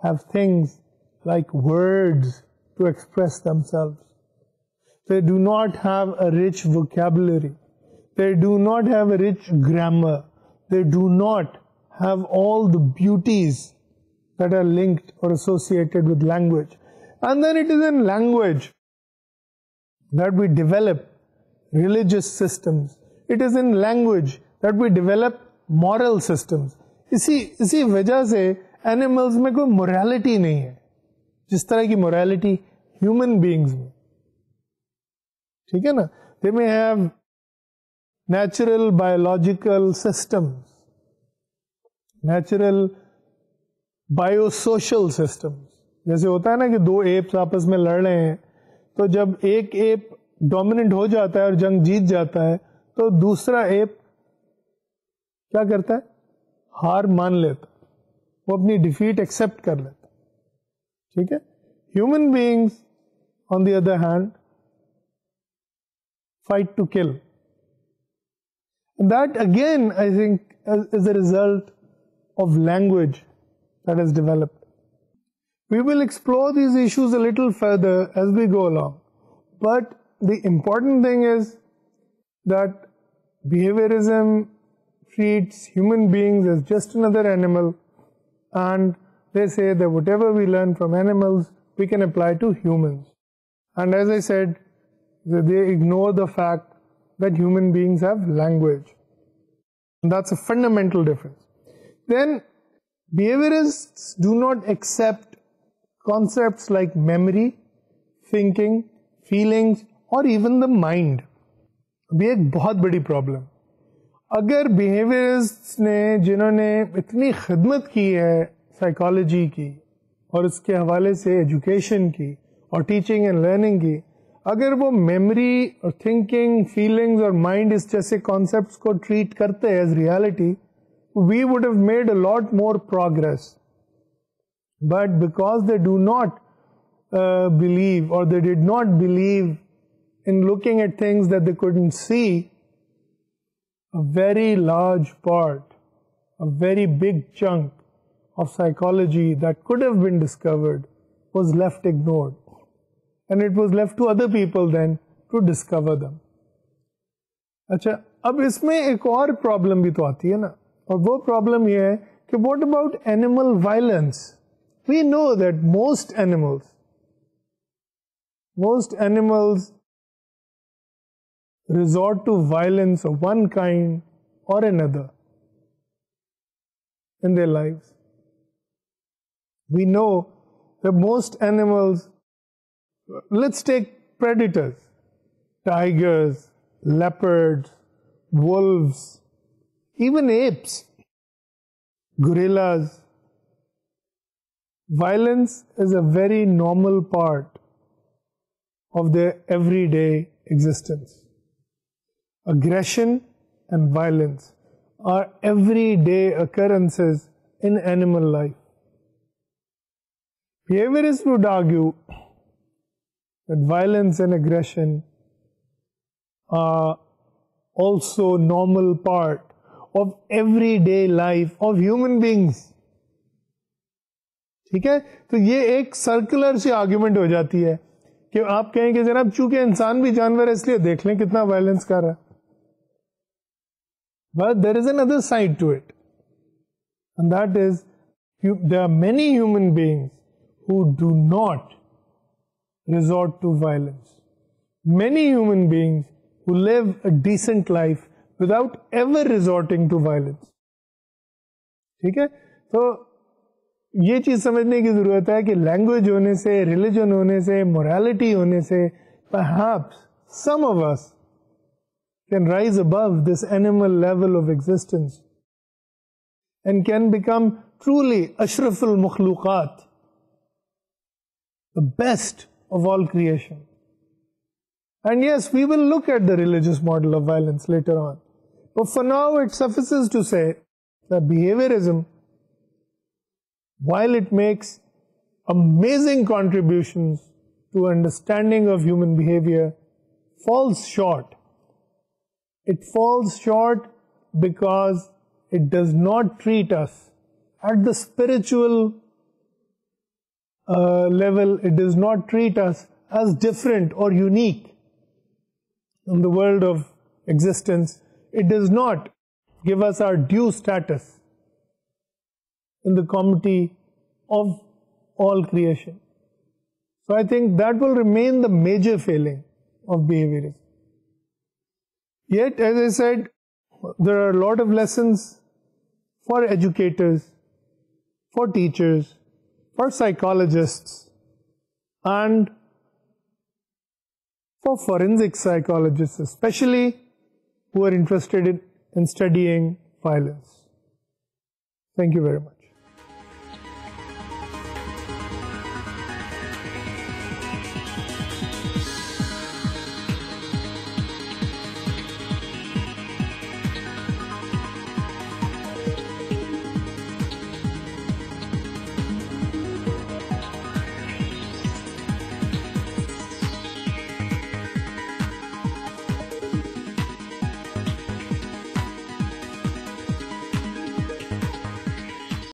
Speaker 1: have things like words to express themselves. They do not have a rich vocabulary. They do not have a rich grammar. They do not have all the beauties that are linked or associated with language. And then it is in language that we develop religious systems. It is in language that we develop moral systems. इसी वजह से animals में कोई morality नहीं है जिस तरह की मोरालिटी ह्यूमन बीइंग्स में. ठीक है ना. They may have natural biological systems, natural biosocial systems. जैसे होता है ना कि दो एप्स आपस में लड़ रहे हैं, तो जब एक एप डोमिनेंट हो जाता है और जंग जीत जाता है तो दूसरा एप क्या करता है, हार मान लेता, वो अपनी डिफीट एक्सेप्ट कर लेता. ठीक है. Human beings on the other hand fight to kill. That again, I think, is a result of language that has developed. We will explore these issues a little further as we go along. But the important thing is that behaviorism treats human beings as just another animal, and they say that whatever we learn from animals, we can apply to humans. And as I said, they ignore the fact that human beings have language. And that's a fundamental difference. Then, behaviorists do not accept concepts like memory, thinking, feelings, or even the mind. ये एक बहुत बड़ी problem. अगर बिहेवियरिस्ट्स ने, जिन्होंने इतनी खिदमत की है साइकोलॉजी की और उसके हवाले से एजुकेशन की और टीचिंग एंड लर्निंग की, अगर वो मेमोरी और थिंकिंग, फीलिंग्स और माइंड इस जैसे कॉन्सेप्ट्स को ट्रीट करते हैं as reality, we would have made a lot more progress. But because they do not believe, or they did not believe in looking at things that they couldn't see, a very large part, a very big chunk of psychology that could have been discovered was left ignored. And it was left to other people then to discover them. अच्छा, अब इसमें एक और problem भी तो आती है ना, और वो प्रॉब्लम ये है कि what about animal violence? We know that most animals resort to violence of one kind or another in their lives. We know that most animals, let's take predators, tigers, leopards, wolves, even apes, gorillas. Violence is a very normal part of their everyday existence. Aggression and violence are everyday occurrences in animal life. Behaviorists would argue that violence and aggression are also normal part of everyday life of human beings. ठीक है. तो ये एक circular सी argument हो जाती है कि आप कहें कि जनाब चूंकि इंसान भी जानवर है इसलिए देख लें कितना वायलेंस कर रहा है. But there is another side to it, and that is there are many human beings who do not resort to violence. Many human beings who live a decent life without ever resorting to violence. ठीक है. तो ये चीज समझने की जरूरत है कि लैंग्वेज होने से, रिलीजन होने से, मोरालिटी होने से, perhaps some of us can rise above this animal level of existence and can become truly ashraful makhluqat, the best of all creation. And yes, we will look at the religious model of violence later on. But for now, it suffices to say that behaviorism, while it makes amazing contributions to understanding of human behavior, falls short. It falls short because it does not treat us at the spiritual level. It does not treat us as different or unique in the world of existence. It does not give us our due status in the comity of all creation. So I think that will remain the major failing of behaviorism. Yet, as I said, there are a lot of lessons for educators, for teachers, for psychologists, and for forensic psychologists especially, who are interested in studying violence. Thank you very much.